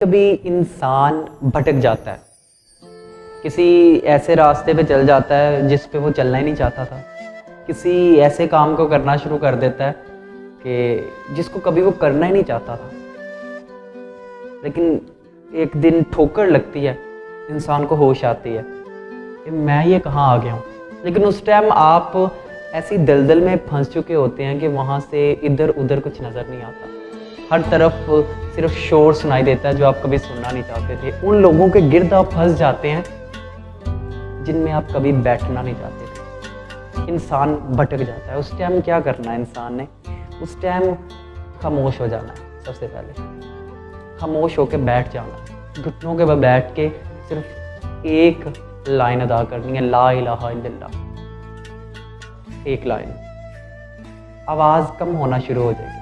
कभी इंसान भटक जाता है, किसी ऐसे रास्ते पे चल जाता है जिस पे वो चलना ही नहीं चाहता था। किसी ऐसे काम को करना शुरू कर देता है कि जिसको कभी वो करना ही नहीं चाहता था। लेकिन एक दिन ठोकर लगती है, इंसान को होश आती है कि मैं ये कहाँ आ गया हूँ। लेकिन उस टाइम आप ऐसी दलदल में फंस चुके होते हैं कि वहाँ से इधर उधर कुछ नज़र नहीं आता। हर तरफ सिर्फ शोर सुनाई देता है जो आप कभी सुनना नहीं चाहते थे। उन लोगों के गिर्द आप फंस जाते हैं जिनमें आप कभी बैठना नहीं चाहते थे। इंसान भटक जाता है। उस टाइम क्या करना है इंसान ने? उस टाइम खामोश हो जाना है। सबसे पहले खामोश होकर बैठ जाना है, घुटनों के बल बैठ के सिर्फ एक लाइन अदा करनी है, ला इलाहा इल्लल्लाह। एक लाइन। आवाज़ कम होना शुरू हो जाएगी,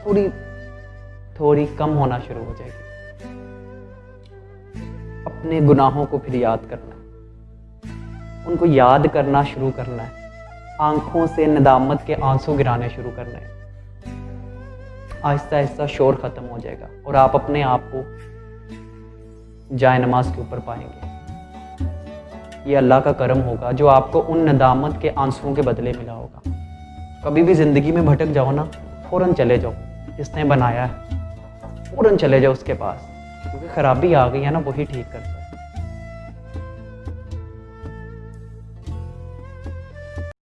थोड़ी थोड़ी कम होना शुरू हो जाएगी। अपने गुनाहों को फिर याद करना है, उनको याद करना शुरू करना है। आंखों से नदामत के आंसू गिराने शुरू करने हैं। आहिस्ता आहिस्ता शोर ख़त्म हो जाएगा और आप अपने आप को जाए नमाज के ऊपर पाएंगे। ये अल्लाह का करम होगा जो आपको उन नदामत के आंसुओं के बदले मिला होगा। कभी भी ज़िंदगी में भटक जाओ ना, फ़ौरन चले जाओ, जिसने बनाया है फ़ौरन चले जाओ उसके पास, क्योंकि ख़राबी आ गई है ना, वही ठीक करता है।